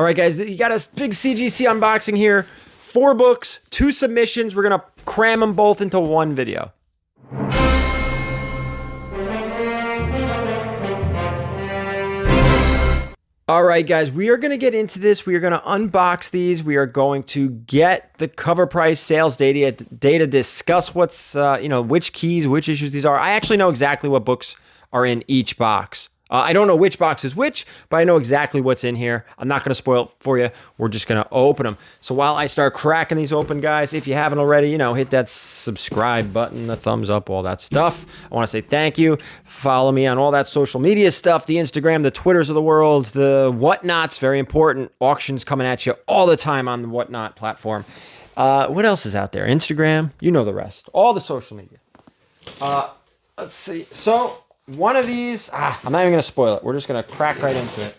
All right, guys, you got a big CGC unboxing here. 4 books, 2 submissions. We're going to cram them both into one video. All right, guys, we are going to get into this. We are going to unbox these. We are going to get the cover price sales data, discuss what's, which keys, which issues these are. I actually know exactly what books are in each box. I don't know which box is which, but I know exactly what's in here. I'm not going to spoil it for you. We're just going to open them. So while I start cracking these open, guys, if you haven't already, hit that subscribe button, the thumbs up, all that stuff. I want to say thank you. Follow me on all that social media stuff, the Instagram, the Twitters of the world, the whatnots, very important. Auctions coming at you all the time on the whatnot platform. What else is out there? Instagram, you know the rest. All the social media. Let's see. So one of these, I'm not even going to spoil it. We're just going to crack right into it.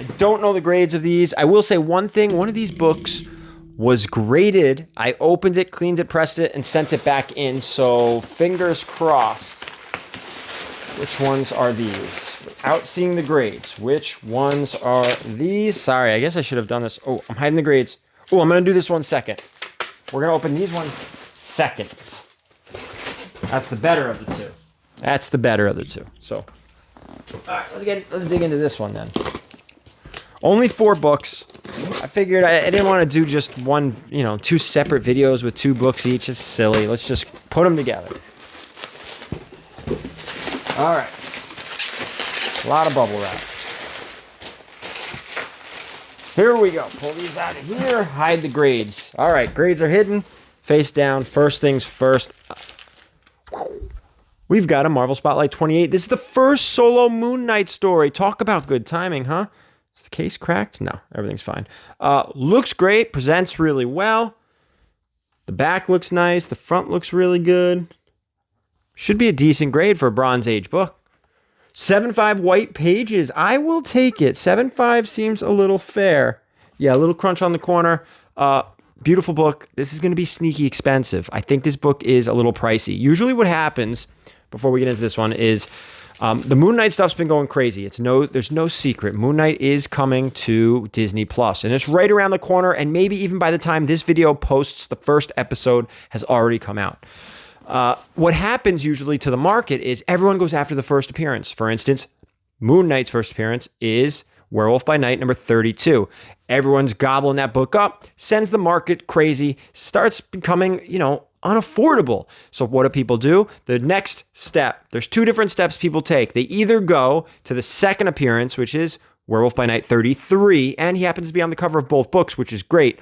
I don't know the grades of these. I will say one thing. One of these books was graded. I opened it, cleaned it, pressed it, and sent it back in. So fingers crossed. Which ones are these? Without seeing the grades, which ones are these? Sorry, I guess I should have done this. Oh, I'm hiding the grades. Oh, I'm going to do this one second. We're going to open these ones second. That's the better of the two. That's the better of the two. So, all right, let's dig into this one then. Only 4 books. I figured I didn't want to do just one, 2 separate videos with 2 books each. It's silly. Let's just put them together. All right. A lot of bubble wrap. Here we go. Pull these out of here. Hide the grades. All right, grades are hidden. Face down. First things first. We've got a Marvel Spotlight 28. This is the first solo Moon Knight story. Talk about good timing, huh? Is the case cracked? No, everything's fine. Looks great. Presents really well. The back looks nice. The front looks really good. Should be a decent grade for a Bronze Age book. 7.5 white pages. I will take it. 7.5 seems a little fair. Yeah, a little crunch on the corner. Beautiful book. This is going to be sneaky expensive. I think this book is a little pricey. Usually what happens, before we get into this one, is the Moon Knight stuff's been going crazy. There's no secret. Moon Knight is coming to Disney Plus, and it's right around the corner, and maybe even by the time this video posts, the first episode has already come out. What happens usually to the market is everyone goes after the first appearance. For instance, Moon Knight's first appearance is Werewolf by Night number 32. Everyone's gobbling that book up, sends the market crazy, starts becoming, unaffordable. So what do people do? The next step, there's 2 different steps people take. They either go to the second appearance, which is Werewolf by Night 33, and he happens to be on the cover of both books, which is great,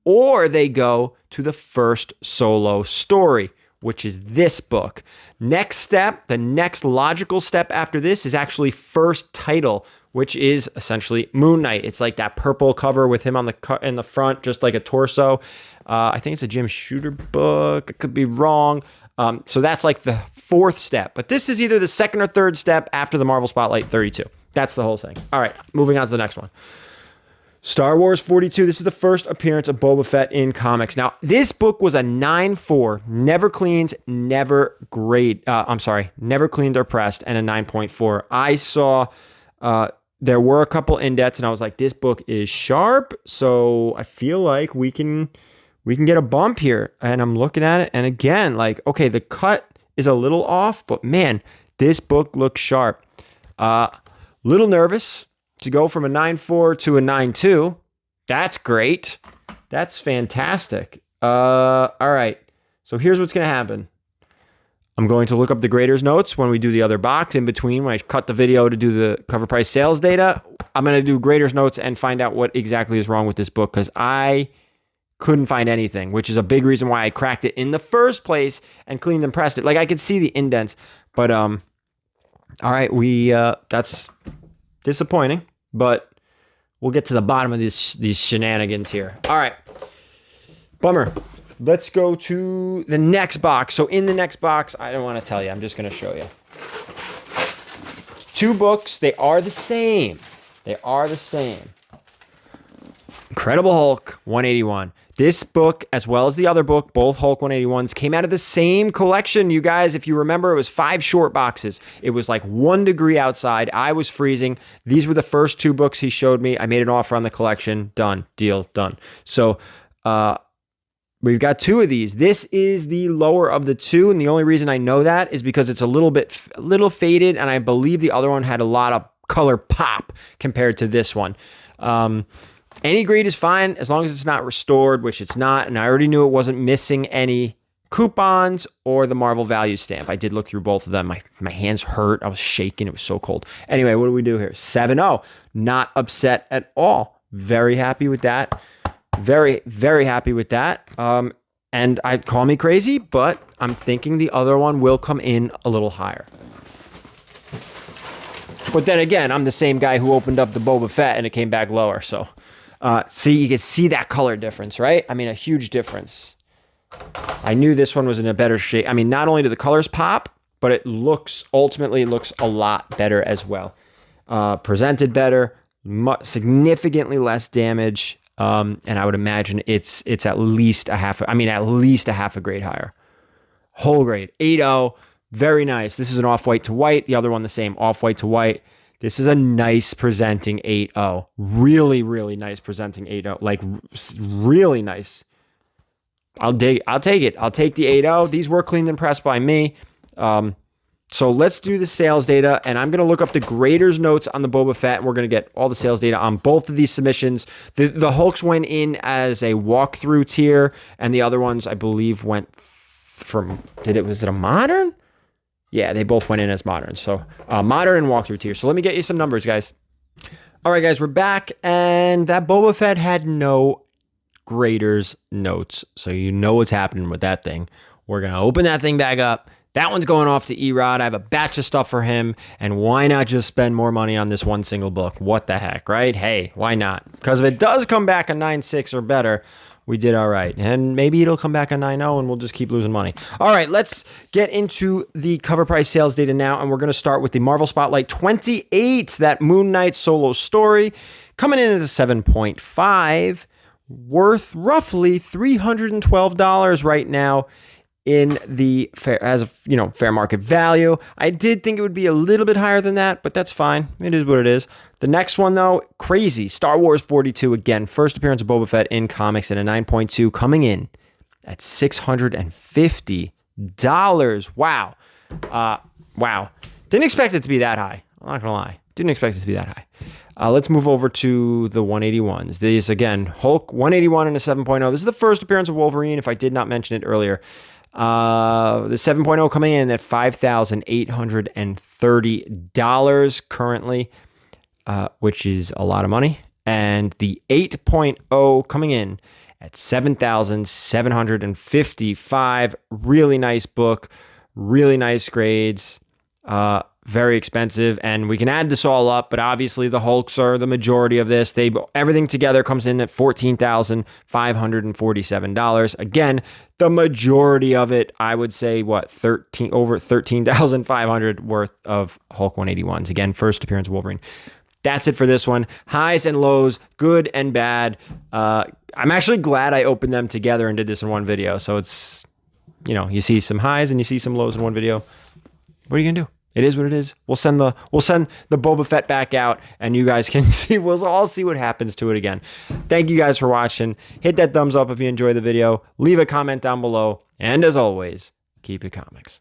or they go to the first solo story, which is this book. Next step, the next logical step after this is actually first title, which is essentially Moon Knight. It's like that purple cover with him on in the front, just like a torso. I think it's a Jim Shooter book. I could be wrong. So that's like the 4th step. But this is either the 2nd or 3rd step after the Marvel Spotlight 32. That's the whole thing. All right, moving on to the next one. Star Wars 42. This is the first appearance of Boba Fett in comics. Now, this book was a 9.4, never cleaned, never cleaned or pressed, and a 9.4. I saw there were a couple indents, and I was like, this book is sharp, so I feel like we can get a bump here. And I'm looking at it, and again, like, okay, the cut is a little off, but man, this book looks sharp. Little nervous to go from a 9.4 to a 9.2. That's great. That's fantastic. All right, so here's what's going to happen. I'm going to look up the grader's notes when we do the other box. In between, when I cut the video to do the cover price sales data, I'm going to do grader's notes and find out what exactly is wrong with this book, because I couldn't find anything, which is a big reason why I cracked it in the first place and cleaned and pressed it. Like, I could see the indents, but all right, that's disappointing, but we'll get to the bottom of these shenanigans here. All right, bummer. Let's go to the next box. So in the next box, I don't want to tell you. I'm just going to show you. 2 books. They are the same. They are the same. Incredible Hulk 181. This book, as well as the other book, both Hulk 181s, came out of the same collection, you guys. If you remember, it was 5 short boxes. It was like 1 degree outside. I was freezing. These were the first 2 books he showed me. I made an offer on the collection. Done. Deal. Done. So we've got 2 of these. This is the lower of the 2, and the only reason I know that is because it's a little faded, and I believe the other one had a lot of color pop compared to this one. Any grade is fine as long as it's not restored, which it's not. And I already knew it wasn't missing any coupons or the Marvel value stamp. I did look through both of them. My hands hurt. I was shaking. It was so cold. Anyway, what do we do here? 7-0. Not upset at all. Very happy with that. Very, very happy with that. And I call me crazy, but I'm thinking the other one will come in a little higher. But then again, I'm the same guy who opened up the Boba Fett and it came back lower. So, see, you can see that color difference, right? I mean, a huge difference. I knew this one was in a better shape. I mean, not only do the colors pop, but it ultimately looks a lot better as well. Presented better, significantly less damage. And I would imagine it's at least a half a grade higher. Whole grade, 8.0. Very nice. This is an off-white to white. The other one the same, off-white to white. This is a nice presenting 8.0. Really, really nice presenting 8.0. Like, really nice. I'll take it. I'll take the 8.0. These were cleaned and pressed by me. So let's do the sales data, and I'm going to look up the grader's notes on the Boba Fett, and we're going to get all the sales data on both of these submissions. The Hulks went in as a walkthrough tier, and the other ones, I believe, went from, was it a modern? Yeah, they both went in as modern. So modern and walkthrough tier. So let me get you some numbers, guys. All right, guys, we're back. And that Boba Fett had no grader's notes. So you know what's happening with that thing. We're going to open that thing back up. That one's going off to Erod. I have a batch of stuff for him. And why not just spend more money on this one single book? What the heck, right? Hey, why not? Because if it does come back a 9.6 or better, we did all right. And maybe it'll come back a 9.0 and we'll just keep losing money. All right, let's get into the cover price sales data now. And we're going to start with the Marvel Spotlight 28, that Moon Knight solo story, coming in at a 7.5, worth roughly $312 right now in the fair market value. I did think it would be a little bit higher than that, but that's fine. It is what it is. The next one, though, crazy. Star Wars 42, again, first appearance of Boba Fett in comics at a 9.2, coming in at $650. Wow. Wow. Didn't expect it to be that high. I'm not going to lie. Didn't expect it to be that high. Let's move over to the 181s. These, again, Hulk 181 and a 7.0. This is the first appearance of Wolverine, if I did not mention it earlier. The 7.0 coming in at $5,830 currently, which is a lot of money. And the 8.0 coming in at $7,755. Really nice book, really nice grades, very expensive. And we can add this all up, but obviously the Hulks are the majority of this. Everything together comes in at $14,547. Again, the majority of it, I would say, over $13,500 worth of Hulk 181s. Again, first appearance of Wolverine. That's it for this one. Highs and lows, good and bad. I'm actually glad I opened them together and did this in one video. So it's, you see some highs and you see some lows in one video. What are you gonna do? It is what it is. We'll send the Boba Fett back out, and you guys can see. We'll all see what happens to it again. Thank you guys for watching. Hit that thumbs up if you enjoyed the video. Leave a comment down below, and as always, keep it comics.